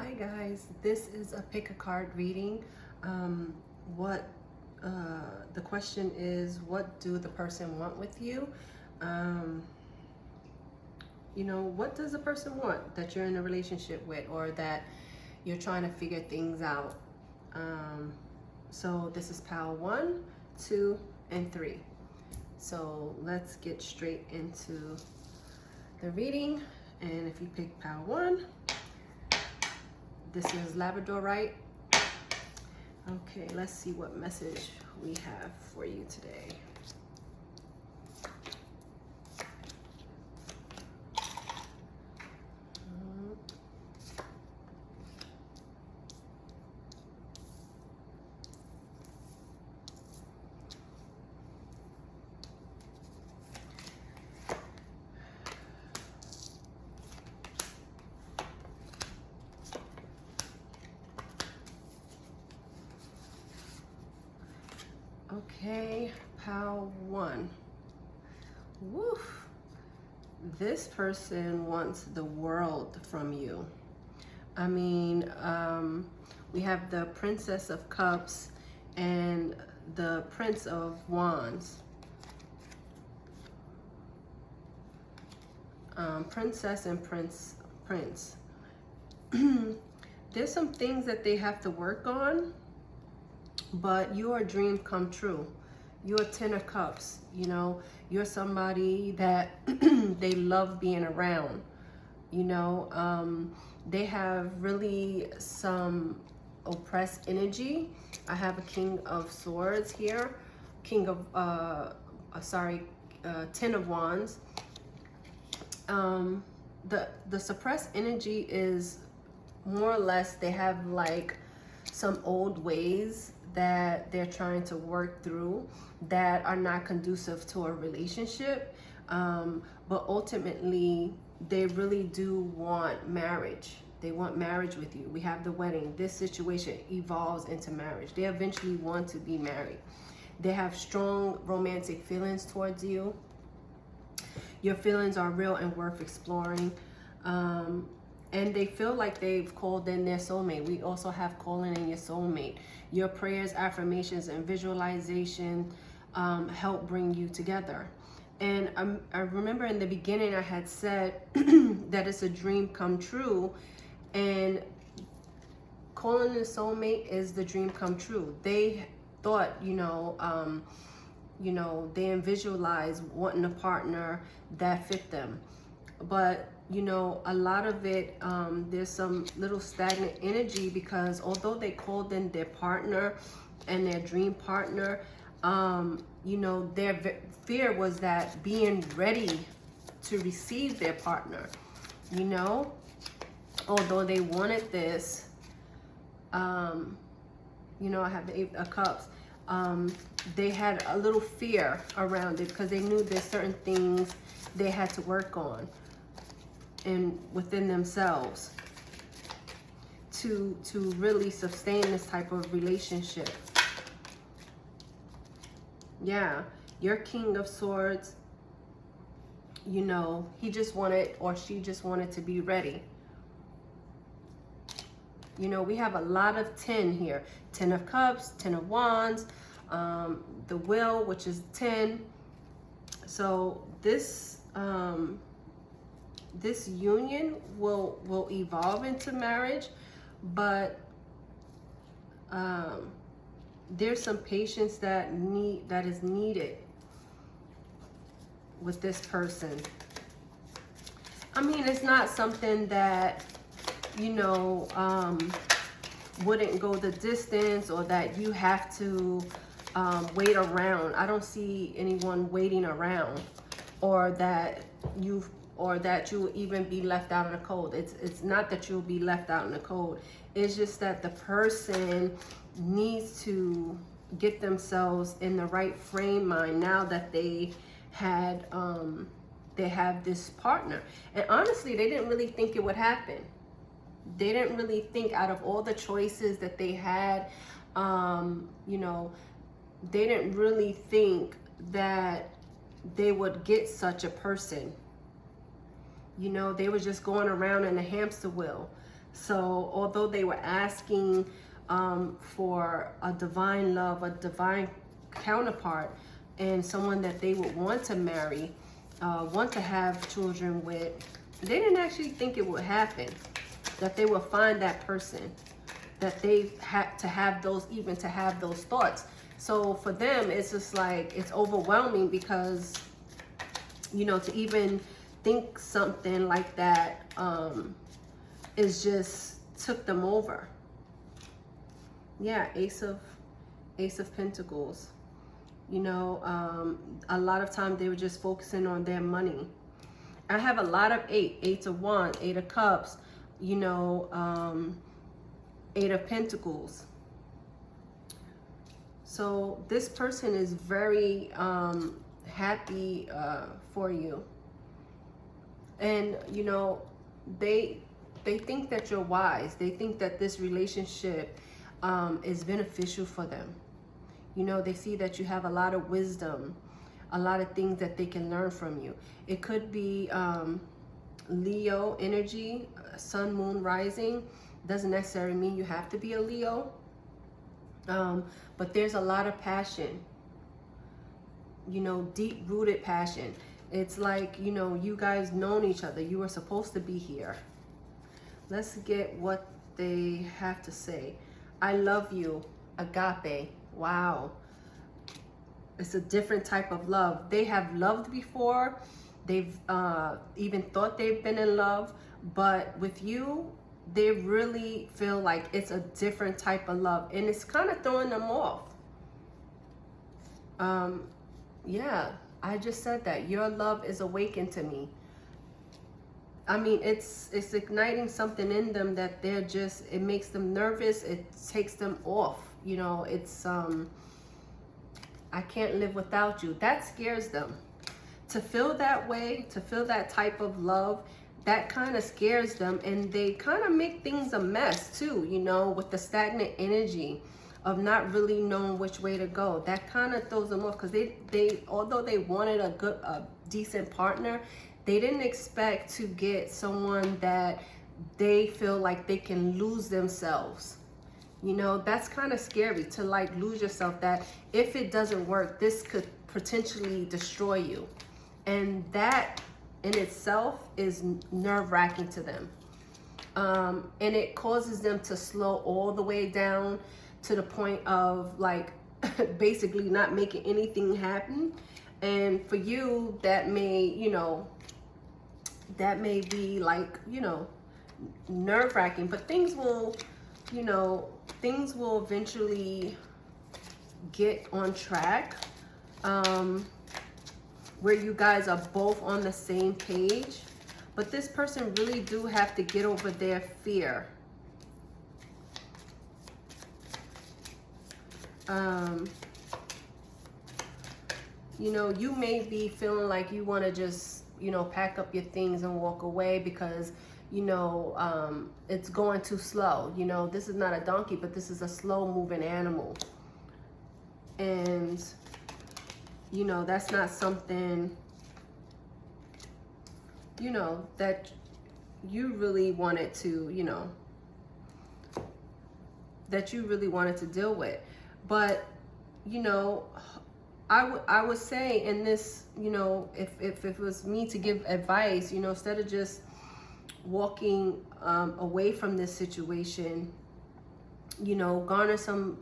Hi guys, this is a pick a card reading. What the question is, what do the person want with you? What does the person want that you're in a relationship with, or that you're trying to figure things out? So this is pile 1, 2, and 3. So let's get straight into the reading. And if you pick pile 1, this is Labradorite. Okay, let's see what message we have for you today. Okay, pile 1. Woof. This person wants the world from you. I mean, we have the Princess of Cups and the Prince of Wands. Princess and Prince. There's some things that they have to work on, but your dream come true. You're 10 of Cups, you're somebody that they love being around, they have really some oppressed energy. I have a King of Swords here, Ten of Wands. The suppressed energy is more or less, they have like some old ways that they're trying to work through that are not conducive to a relationship, but ultimately they really do want marriage. They want marriage with you. We have the wedding. This situation evolves into marriage. They eventually want to be married. They have strong romantic feelings towards you. Your feelings are real and worth exploring. And they feel like they've called in their soulmate. We also have calling in your soulmate. Your prayers, affirmations, and visualization help bring you together. And I remember in the beginning I had said that it's a dream come true, and calling in soulmate is the dream come true. They thought, they visualized wanting a partner that fit them. But a lot of it, there's some little stagnant energy, because although they called in their partner and their dream partner, their fear was that being ready to receive their partner, although they wanted this, I have the 8 of Cups. They had a little fear around it because they knew there's certain things they had to work on and within themselves to really sustain this type of relationship. Yeah, your King of Swords, he just wanted, or she just wanted to be ready. We have a lot of 10 here. 10 of Cups, 10 of Wands, the Will, which is 10. So this this union will evolve into marriage, but there's some patience that is needed with this person. I mean, it's not something that wouldn't go the distance, or that you have to wait around. I don't see anyone waiting around, or that you will even be left out in the cold. It's not that you'll be left out in the cold. It's just that the person needs to get themselves in the right frame mind now that they have this partner. And honestly, they didn't really think it would happen. They didn't really think, out of all the choices that they had, they didn't really think that they would get such a person. They were just going around in a hamster wheel. So although they were asking for a divine love, a divine counterpart, and someone that they would want to marry, want to have children with, they didn't actually think it would happen, that they would find that person, that they had to have those, even to have those thoughts. So for them, it's just like, it's overwhelming because, you know, to even think something like that is just took them over. Yeah, Ace of Pentacles. You know, a lot of times they were just focusing on their money. I have a lot of Eight of Wands, Eight of Cups, you know, Eight of Pentacles. So this person is very happy for you. And, you know, they think that you're wise. They think that this relationship is beneficial for them. You know, they see that you have a lot of wisdom, a lot of things that they can learn from you. It could be Leo energy, sun, moon, rising. Doesn't necessarily mean you have to be a Leo. But there's a lot of passion, you know, deep-rooted passion. It's like, you know, you guys known each other. You were supposed to be here. Let's get what they have to say. I love you, agape. Wow. It's a different type of love. They have loved before. They've even thought they've been in love. But with you, they really feel like it's a different type of love. And it's kind of throwing them off. Yeah, I just said that. Your love is awakened to me. I mean, it's igniting something in them that they're just, it makes them nervous. It takes them off. You know, it's, I can't live without you. That scares them. To feel that way, to feel that type of love, that kind of scares them. And they kind of make things a mess too, you know, with the stagnant energy of not really knowing which way to go. That kind of throws them off because they although they wanted a decent partner, they didn't expect to get someone that they feel like they can lose themselves. You know, that's kind of scary, to like lose yourself, that if it doesn't work, this could potentially destroy you. And that in itself is nerve-wracking to them. And it causes them to slow all the way down to the point of like basically not making anything happen. And for you, that may, you know, that may be like, you know, nerve-wracking, but things will, you know, things will eventually get on track, where you guys are both on the same page. But this person really do have to get over their fear. You know, you may be feeling like you want to just, you know, pack up your things and walk away because, you know, it's going too slow. You know, this is not a donkey, but this is a slow moving animal. And, you know, that's not something, you know, that you really wanted to, you know, that you really wanted to deal with. But, you know, I would say in this, you know, if it was me to give advice, you know, instead of just walking away from this situation, you know, garner some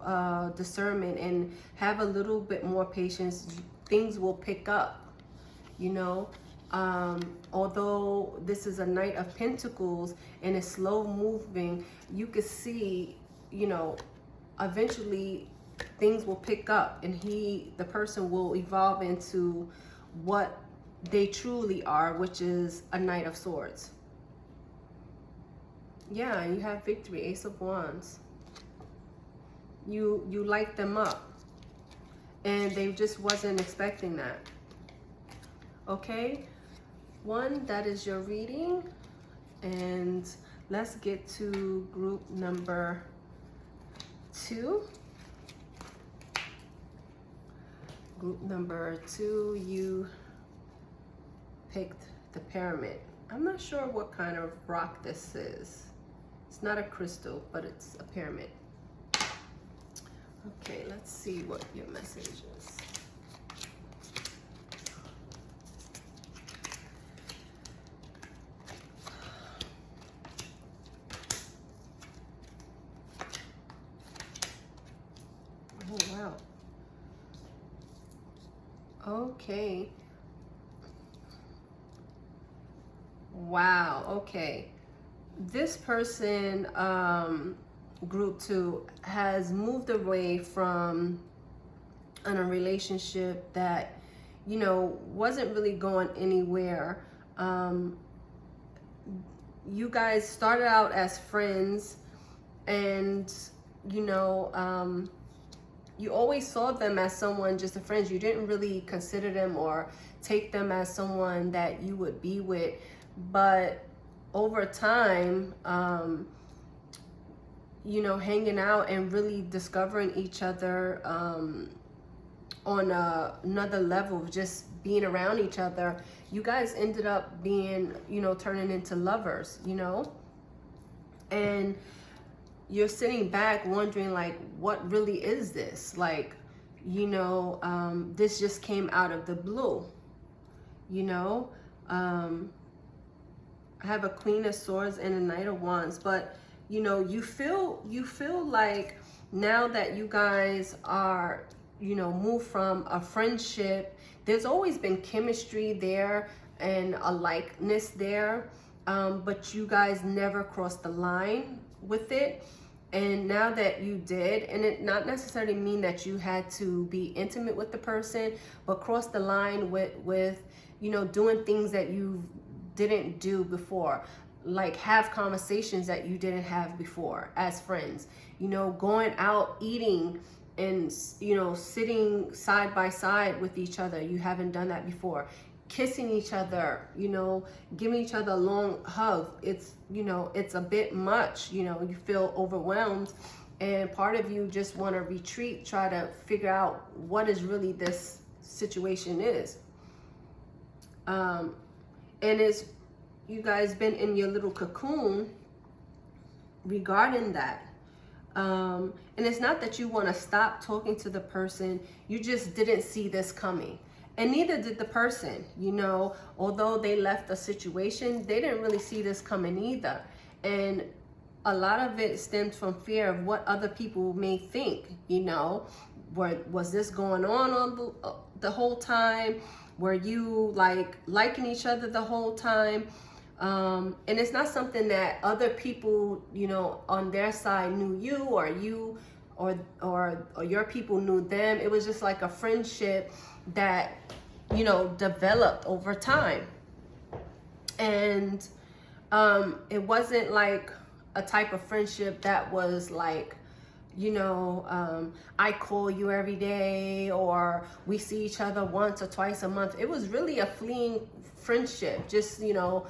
discernment and have a little bit more patience. Things will pick up, you know. Although this is a Knight of Pentacles and it's slow moving, you could see, you know, eventually things will pick up and the person will evolve into what they truly are, which is a Knight of Swords. Yeah, and you have victory, Ace of Wands. You light them up and they just wasn't expecting that. Okay, that is your reading, and let's get to group number 2. Group number 2, you picked the pyramid. I'm not sure what kind of rock this is. It's not a crystal, but it's a pyramid. Okay, let's see what your message is. Oh, wow. Okay. Wow, okay. This person, group 2, has moved away from a relationship that, you know, wasn't really going anywhere. You guys started out as friends, and, you know, you always saw them as someone, just a friend. You didn't really consider them or take them as someone that you would be with. But over time, you know, hanging out and really discovering each other on another level of just being around each other, you guys ended up being, you know, turning into lovers, you know? And you're sitting back wondering, like, what really is this? Like, you know, this just came out of the blue, you know? I have a Queen of Swords and a Knight of Wands, but, you know, you feel like now that you guys are, you know, moved from a friendship, there's always been chemistry there and a likeness there, but you guys never crossed the line with it. And now that you did, and it not necessarily mean that you had to be intimate with the person, but cross the line with, you know, doing things that you didn't do before, like have conversations that you didn't have before as friends, you know, going out eating and, you know, sitting side by side with each other. You haven't done that before. Kissing each other, you know, giving each other a long hug. It's, you know, it's a bit much, you know, you feel overwhelmed, and part of you just want to retreat, try to figure out what is really this situation is. And it's, you guys been in your little cocoon regarding that. And it's not that you want to stop talking to the person, you just didn't see this coming. And neither did the person, you know, although they left the situation, they didn't really see this coming either. And a lot of it stems from fear of what other people may think, you know. Was this going on the whole time? Were you like liking each other the whole time? And it's not something that other people, you know, on their side knew you, or you or your people knew them. It was just like a friendship that, you know, developed over time. And it wasn't like a type of friendship that was like, you know, I call you every day, or we see each other once or twice a month. It was really a fleeting friendship, just, you know,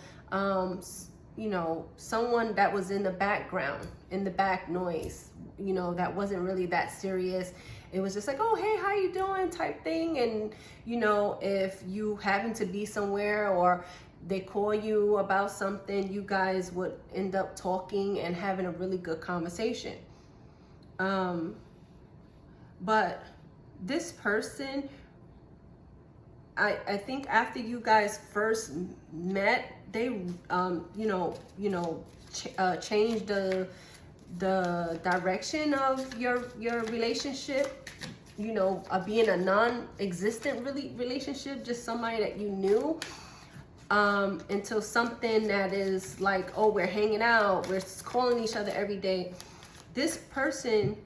someone that was in the background, in the back noise, you know, that wasn't really that serious. It was just like, oh, hey, how you doing type thing. And, you know, if you happen to be somewhere or they call you about something, you guys would end up talking and having a really good conversation. But this person, I think after you guys first met, they, changed the direction of your relationship, you know, being a non-existent relationship, just somebody that you knew, until something that is like, oh, we're hanging out, we're calling each other every day. This person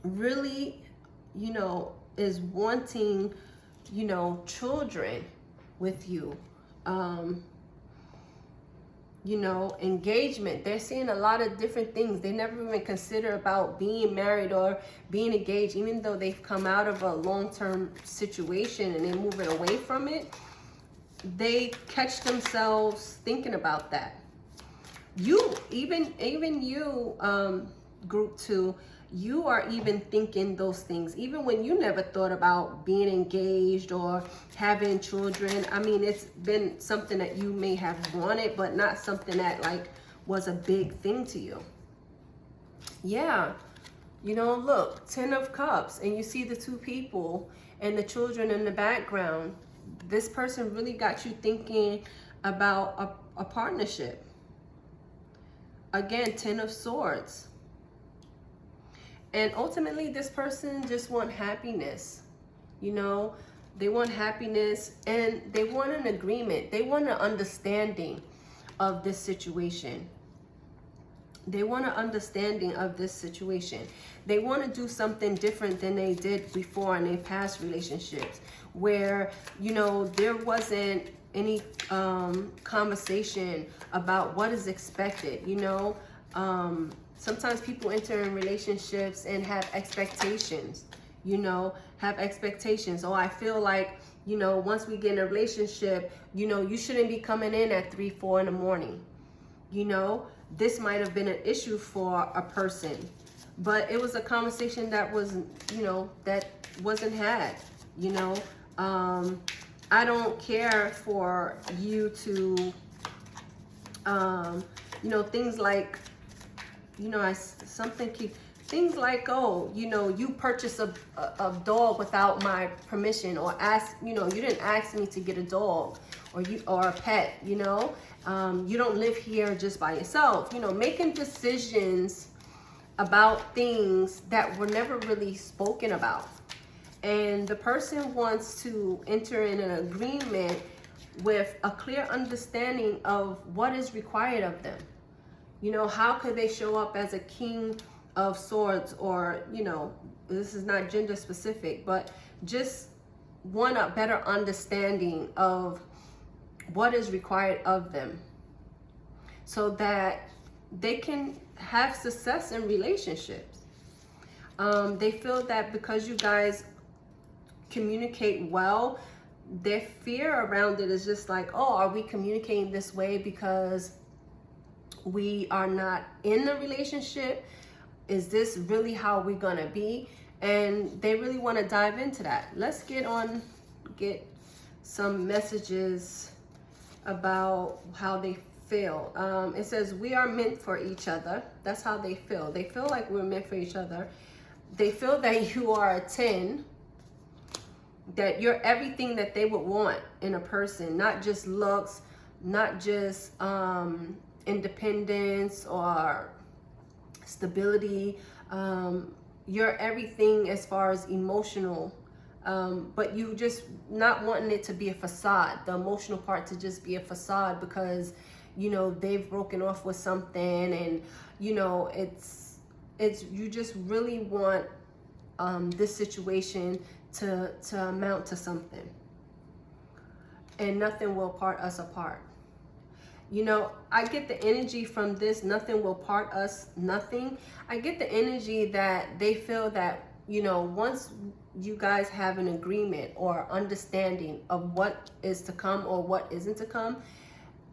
really, you know, is wanting, you know, children with you. You know, engagement. They're seeing a lot of different things. They never even consider about being married or being engaged, even though they've come out of a long-term situation and they're moving away from it. They catch themselves thinking about that. You, even you, group 2, you are even thinking those things, even when you never thought about being engaged or having children. I mean, it's been something that you may have wanted, but not something that like was a big thing to you. Yeah, you know, look, 10 of Cups, and you see the two people and the children in the background. This person really got you thinking about a partnership. Again, 10 of Swords. And ultimately, this person just want happiness. You know, they want happiness and they want an agreement. They want an understanding of this situation. They want an understanding of this situation. They want to do something different than they did before in their past relationships, where, you know, there wasn't any conversation about what is expected. You know, sometimes people enter in relationships and have expectations, you know, have expectations. Oh, I feel like, you know, once we get in a relationship, you know, you shouldn't be coming in at 3, 4 in the morning. You know, this might have been an issue for a person, but it was a conversation that was, you know, that wasn't had. You know, I don't care for you to, you know, things like, you know, things like, oh, you know, you purchase a dog without my permission, or ask, you know, you didn't ask me to get a dog, or a pet, you know. You don't live here just by yourself. You know, making decisions about things that were never really spoken about. And the person wants to enter in an agreement with a clear understanding of what is required of them. You know, how could they show up as a King of Swords, or, you know, this is not gender specific, but just want a better understanding of what is required of them, so that they can have success in relationships. They feel that because you guys communicate well, their fear around it is just like, oh, are we communicating this way because we are not in the relationship? Is this really how we're gonna be? And they really want to dive into that. Let's get some messages about how they feel. It says, we are meant for each other. That's how they feel. They feel like we're meant for each other. They feel that you are a 10, that you're everything that they would want in a person, not just looks, not just independence or stability. You're everything as far as emotional, but you just not wanting it to be a facade, the emotional part to just be a facade, because, you know, they've broken off with something, and, you know, it's you just really want this situation to amount to something, and nothing will part us apart. You know, I get the energy from this, nothing will part us, nothing. I get the energy that they feel that, you know, once you guys have an agreement or understanding of what is to come or what isn't to come,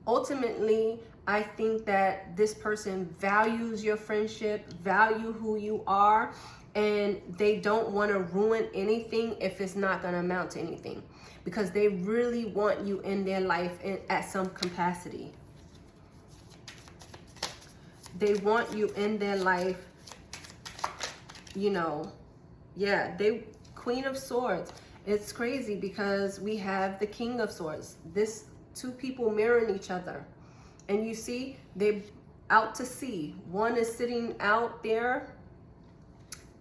ultimately, I think that this person values your friendship, value who you are, and they don't want to ruin anything if it's not going to amount to anything, because they really want you in their life at some capacity. They want you in their life, you know. Yeah, Queen of Swords. It's crazy because we have the King of Swords. This two people mirroring each other. And you see, they out to sea. One is sitting out there.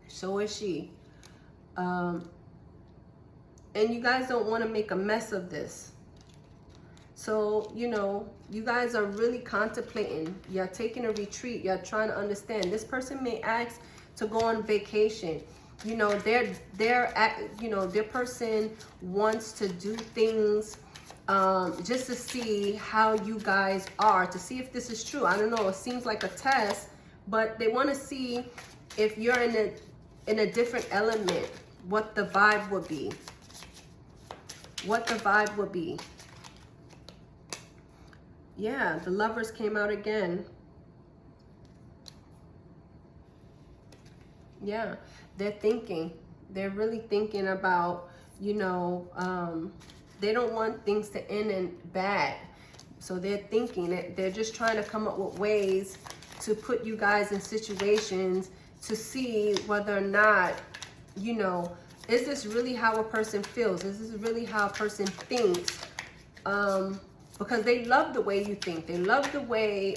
So is she. And you guys don't want to make a mess of this. So, you know, you guys are really contemplating. You're taking a retreat. You're trying to understand. This person may ask to go on vacation. You know, their person wants to do things just to see how you guys are, to see if this is true. I don't know. It seems like a test, but they want to see if you're in a different element, what the vibe would be. What the vibe would be. Yeah, the Lovers came out again. Yeah, they're thinking. They're really thinking about, you know, they don't want things to end in bad. So they're thinking it. They're just trying to come up with ways to put you guys in situations to see whether or not, you know, is this really how a person feels? Is this really how a person thinks? Because they love the way you think. They love the way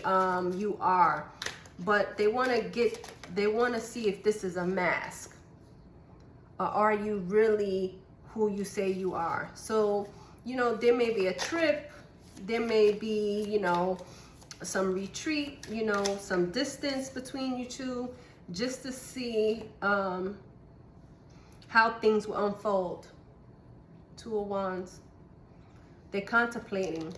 you are. But they want to see if this is a mask. Or are you really who you say you are? So, you know, there may be a trip. There may be, you know, some retreat, you know, some distance between you two, just to see how things will unfold. Two of Wands. They're contemplating.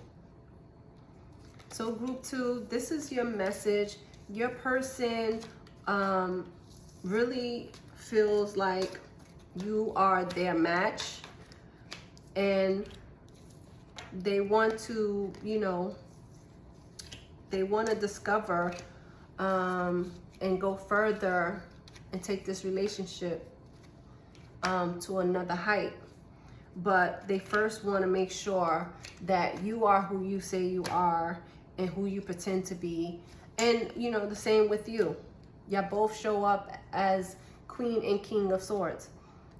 So group 2, this is your message. Your person really feels like you are their match, and they want to, you know, they want to discover and go further and take this relationship to another height. But they first want to make sure that you are who you say you are and who you pretend to be. And, you know, the same with you. Y'all both show up as Queen and King of Swords.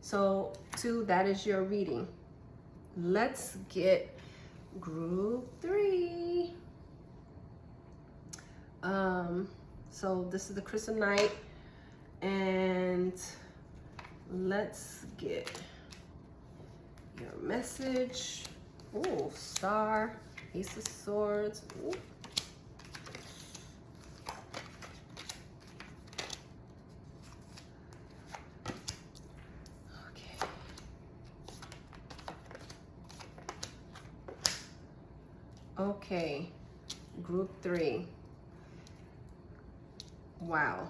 So, 2, that is your reading. Let's get group 3. So this is the Crystal Knight, and let's get your message. Oh, Star, Ace of Swords. Ooh. Okay. Okay, group 3. Wow.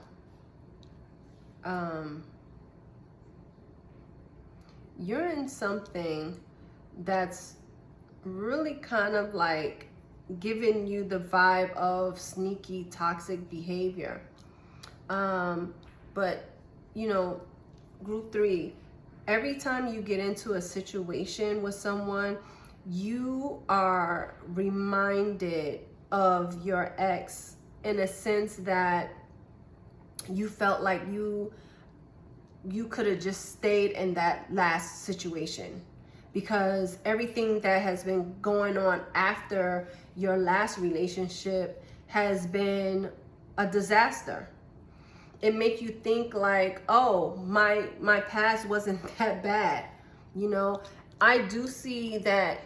You're in something that's really kind of like giving you the vibe of sneaky, toxic behavior. But, you know, group 3, every time you get into a situation with someone, you are reminded of your ex in a sense that you felt like you could have just stayed in that last situation, because everything that has been going on after your last relationship has been a disaster. It makes you think like, oh, my past wasn't that bad. You know, I do see that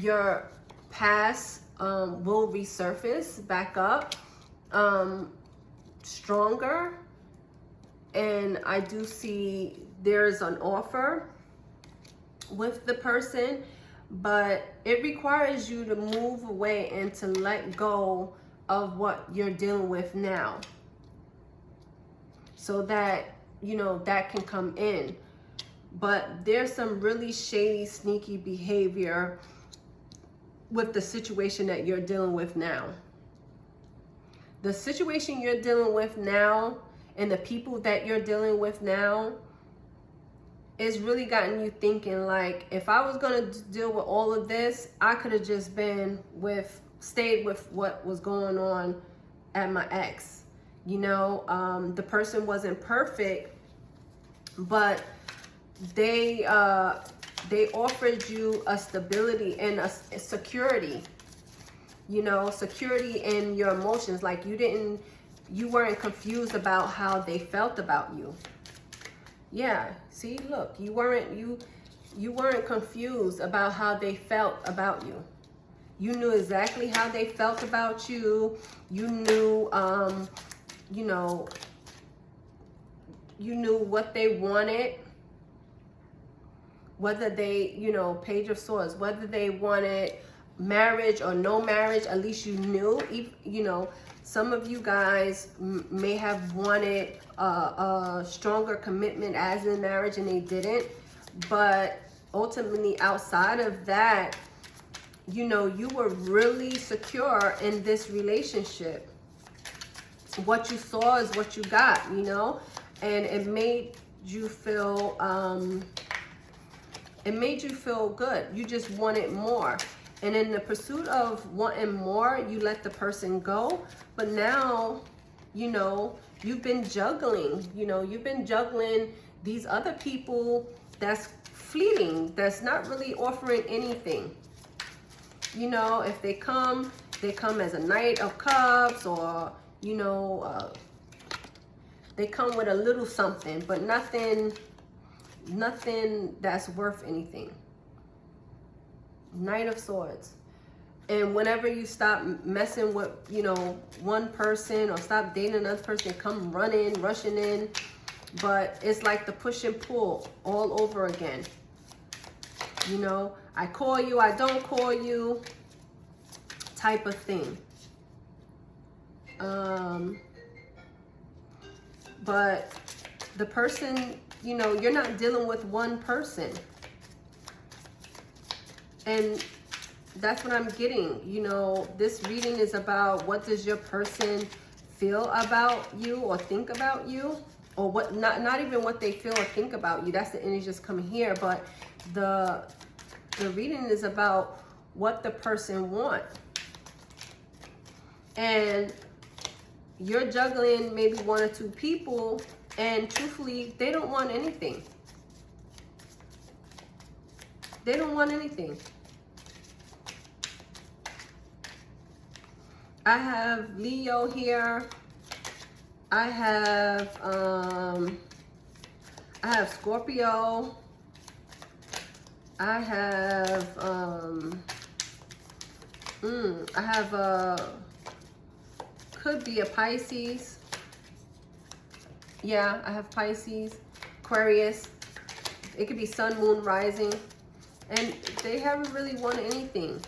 your past will resurface back up stronger. And I do see there's an offer with the person, but it requires you to move away and to let go of what you're dealing with now, so that, you know, that can come in. But there's some really shady, sneaky behavior with the situation that you're dealing with now. The situation you're dealing with now and the people that you're dealing with now is really gotten you thinking like, if I was going to deal with all of this, I could have just stayed with what was going on at my ex. You know, the person wasn't perfect, but they offered you a stability and a security, you know, security in your emotions. Like you weren't confused about how they felt about you. Yeah, see, look, you weren't confused about how they felt about you. You knew exactly how they felt about you. You knew, you know, you knew what they wanted. Whether they, you know, Page of Swords, whether they wanted marriage or no marriage, at least you knew. You know, some of you guys may have wanted a stronger commitment as in marriage and they didn't. But ultimately, outside of that, you know, you were really secure in this relationship. What you saw is what you got, you know, and it made you feel, good. You just wanted more. And in the pursuit of wanting more, you let the person go. But now, you know, you've been juggling, you've been juggling these other people that's fleeting, that's not really offering anything. If they come as a Knight of Cups, or, they come with a little something, but nothing that's worth anything. Knight of Swords. And whenever you stop messing with, one person, or stop dating another person, come rushing in. But it's like the push and pull all over again. I call you, I don't call you, type of thing. But the person, you're not dealing with one person. And that's what I'm getting. This reading is about, what does your person feel about you or think about you? Or what, not even what they feel or think about you. That's the energy just coming here. But the reading is about what the person wants. And you're juggling maybe one or two people, and truthfully, they don't want anything. They don't want anything. I have Leo here. I have Scorpio. I have could be a Pisces. Yeah, I have Pisces, Aquarius. It could be Sun, Moon, Rising. And they haven't really wanted anything.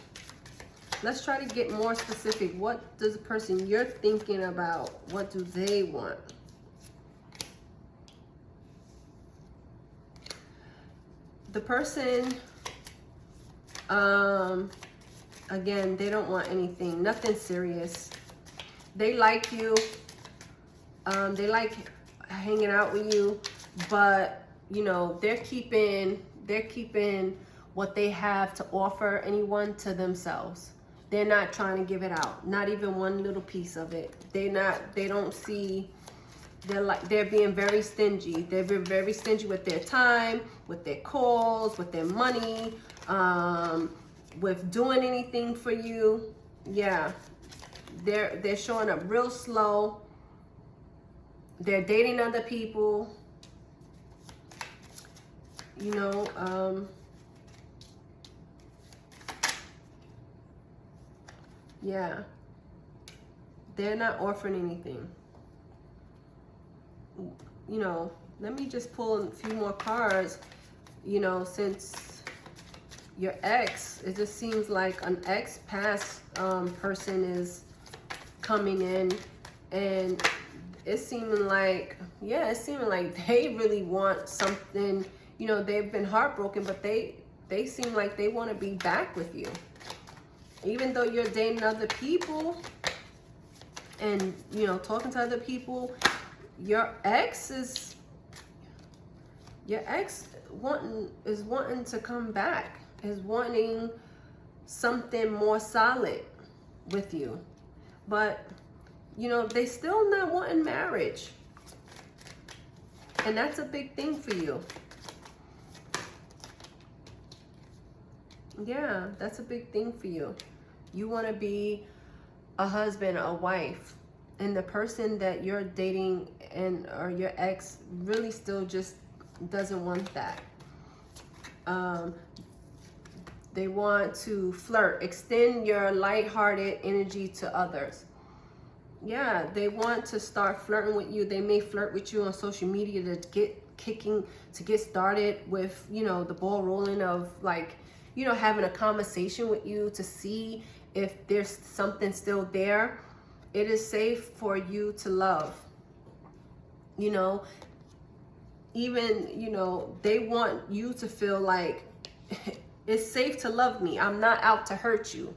Let's try to get more specific. What does the person you're thinking about, what do they want? The person, again, they don't want anything, nothing serious. They like you. They like hanging out with you, but they're keeping what they have to offer anyone to themselves. They're not trying to give it out, not even one little piece of it. They don't see, they're being very stingy. They're very stingy with their time, with their calls, with their money, with doing anything for you. Yeah. They're showing up real slow. They're dating other people. Yeah. They're not offering anything. Let me just pull a few more cards. Since your ex, it just seems like an ex past person is coming in, and it's seeming like, they really want something. They've been heartbroken, but they seem like they want to be back with you. Even though you're dating other people and, talking to other people, your ex is wanting to come back, is wanting something more solid with you. But, they still not wanting marriage. And that's a big thing for you. Yeah, that's a big thing for you. You want to be a husband, a wife, and the person that you're dating or your ex really still just doesn't want that. They want to flirt, extend your lighthearted energy to others. Yeah, they want to start flirting with you. They may flirt with you on social media to get started with, the ball rolling of having a conversation with you to see if there's something still there. It is safe for you to love. Even, they want you to feel like it's safe to love me. I'm not out to hurt you.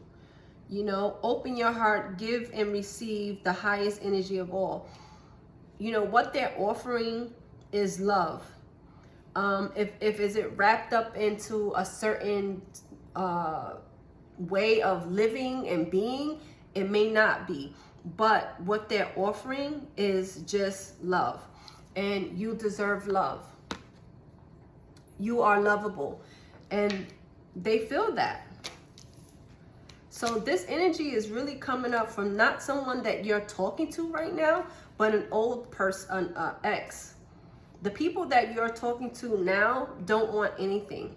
Open your heart, give and receive the highest energy of all. What they're offering is love. If is it wrapped up into a certain way of living and being, it may not be. But what they're offering is just love. And you deserve love. You are lovable. And they feel that. So this energy is really coming up from not someone that you're talking to right now, but an old person, an ex. The people that you're talking to now don't want anything.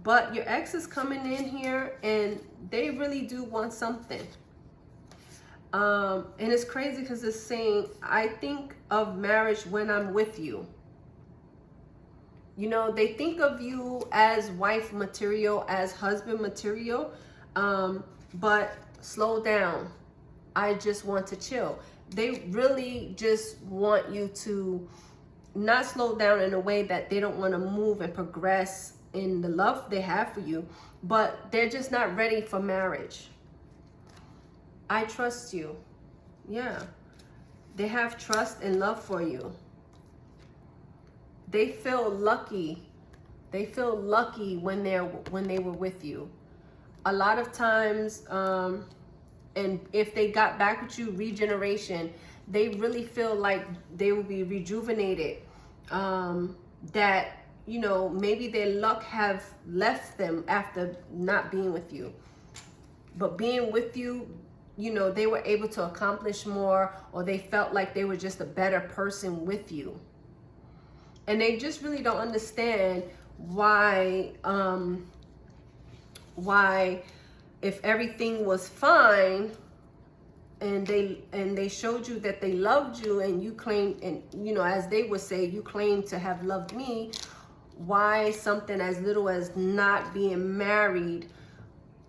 But your ex is coming in here and they really do want something. And it's crazy because it's saying, I think of marriage when I'm with you. You know, they think of you as wife material, as husband material. But slow down. I just want to chill. They really just want you to not slow down in a way that they don't want to move and progress in the love they have for you, but they're just not ready for marriage. I trust you. Yeah. They have trust and love for you. They feel lucky. They feel lucky when they were with you. A lot of times, and if they got back with you, regeneration, they really feel like they will be rejuvenated. That, you know, maybe their luck have left them after not being with you. But being with you, you know, they were able to accomplish more, or they felt like they were just a better person with you. And they just really don't understand why if everything was fine and they showed you that they loved you, and you claimed, and you know, as they would say, you claimed to have loved me, why something as little as not being married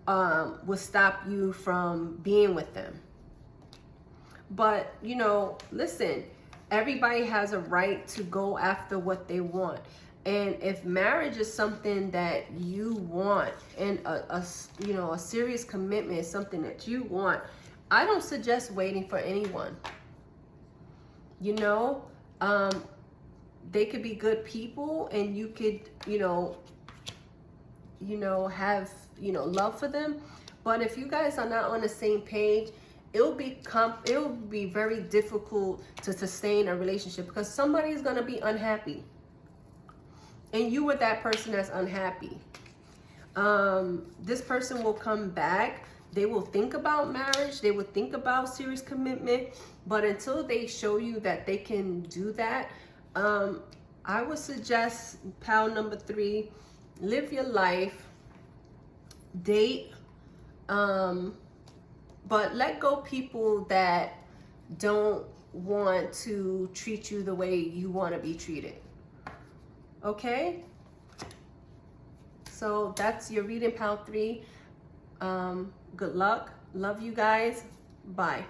would stop you from being with them. But, you know, listen, everybody has a right to go after what they want. And if marriage is something that you want, and a serious commitment is something that you want, I don't suggest waiting for anyone. You know, they could be good people, and you could, have, love for them. But if you guys are not on the same page, it'll be very difficult to sustain a relationship, because somebody is going to be unhappy. And you were that person that's unhappy. This person will come back. They will think about marriage. They will think about serious commitment. But until they show you that they can do that, I would suggest, pal number 3, live your life, date, but let go people that don't want to treat you the way you want to be treated. Okay? So that's your reading, pal 3. Good luck. Love you guys. Bye.